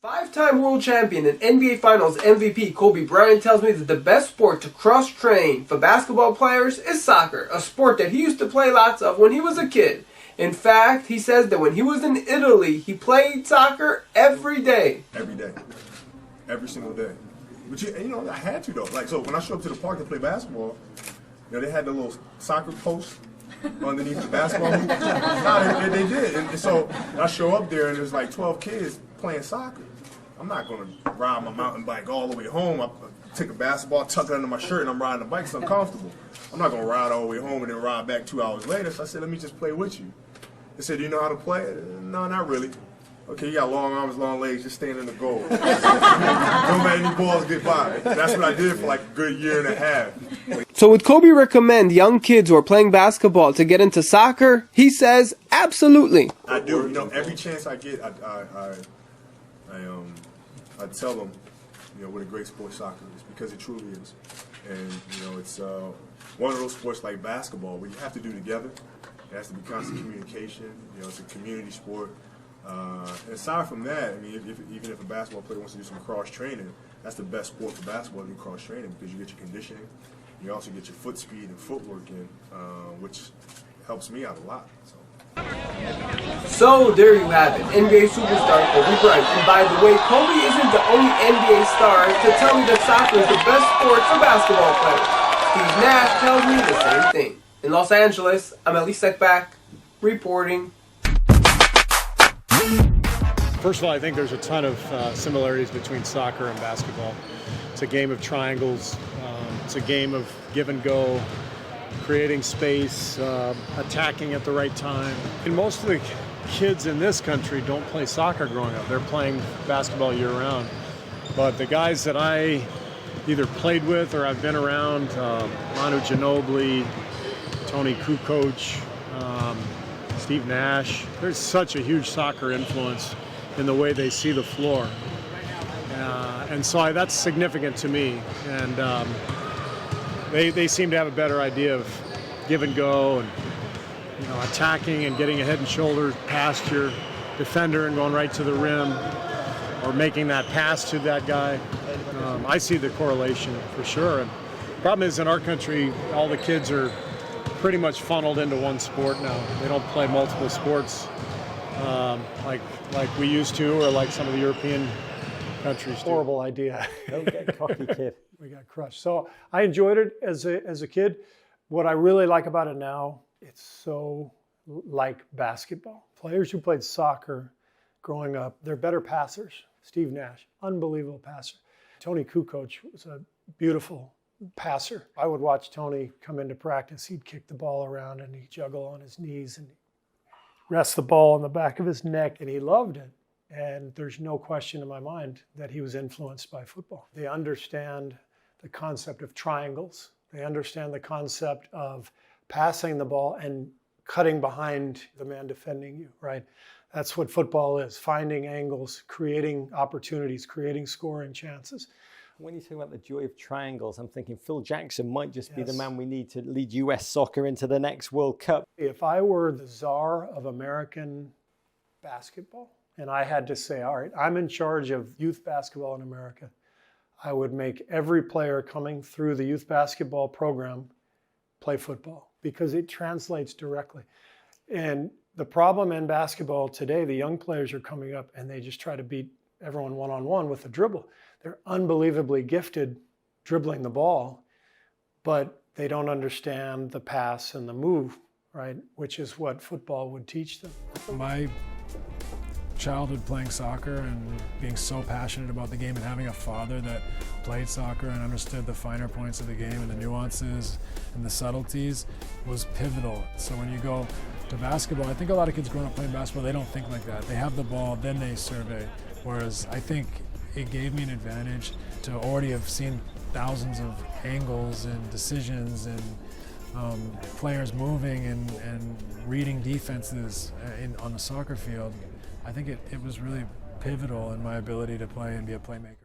Five-time world champion and NBA Finals MVP Kobe Bryant tells me that the best sport to cross-train for basketball players is soccer, a sport that he used to play lots of when he was a kid. In fact, he says that when he was in Italy, he played soccer every day. Every day. Every single day. But I had to though. Like, so when I showed up to the park to play basketball, they had the little soccer post underneath the basketball hoop. Nah, they did. And so I show up there and there's like 12 kids playing soccer. I'm not going to ride my mountain bike all the way home. I take a basketball, tuck it under my shirt, and I'm riding the bike because I'm comfortable. I'm not going to ride all the way home and then ride back 2 hours later. So I said, let me just play with you. They said, do you know how to play? No, not really. Okay, you got long arms, long legs, just stand in the goal. Don't let any balls get by. That's what I did for like a good year and a half. So would Kobe recommend young kids who are playing basketball to get into soccer? He says, absolutely. I do. Every chance I get, I tell them, what a great sport soccer is, because it truly is. And, it's one of those sports like basketball where you have to do together. It has to be constant communication. It's a community sport. And aside from that, even if a basketball player wants to do some cross-training, that's the best sport for basketball, to do cross-training, because you get your conditioning. You also get your foot speed and footwork in, which helps me out a lot. So there you have it, NBA superstar Kobe Bryant. And by the way, Kobe isn't the only NBA star to tell me that soccer is the best sport for basketball players. Steve Nash tells me the same thing. In Los Angeles, I'm Ellie Sekback, reporting. First of all, I think there's a ton of similarities between soccer and basketball. It's a game of triangles. It's a game of give and go, creating space, attacking at the right time. And most of the kids in this country don't play soccer growing up. They're playing basketball year-round. But the guys that I either played with or I've been around, Manu Ginobili, Tony Kukoc, Steve Nash, there's such a huge soccer influence in the way they see the floor. And so that's significant to me. And they seem to have a better idea of give and go and attacking and getting a head and shoulders past your defender and going right to the rim, or making that pass to that guy. I see the correlation for sure. And the problem is, in our country, all the kids are pretty much funneled into one sport now. They don't play multiple sports like we used to, or like some of the European countries do. Horrible idea. Don't get cocky, kid. We got crushed. So I enjoyed it as a kid. What I really like about it now, it's so like basketball. Players who played soccer growing up, they're better passers. Steve Nash, unbelievable passer. Tony Kukoc was a beautiful passer. I would watch Tony come into practice. He'd kick the ball around and he'd juggle on his knees and rest the ball on the back of his neck, and he loved it. And there's no question in my mind that he was influenced by football. They understand the concept of triangles. They understand the concept of passing the ball and cutting behind the man defending you, right? That's what football is, finding angles, creating opportunities, creating scoring chances. When you talk about the joy of triangles, I'm thinking Phil Jackson might just be the man we need to lead US soccer into the next World Cup. If I were the czar of American basketball, and I had to say, all right, I'm in charge of youth basketball in America, I would make every player coming through the youth basketball program play football, because it translates directly. And the problem in basketball today, the young players are coming up and they just try to beat everyone one-on-one with a dribble. They're unbelievably gifted dribbling the ball, but they don't understand the pass and the move, right? Which is what football would teach them. My childhood playing soccer and being so passionate about the game, and having a father that played soccer and understood the finer points of the game and the nuances and the subtleties was pivotal. So when you go to basketball, I think a lot of kids growing up playing basketball, they don't think like that. They have the ball, then they survey. Whereas I think it gave me an advantage to already have seen thousands of angles and decisions and players moving and reading defenses on the soccer field. I think it was really pivotal in my ability to play and be a playmaker.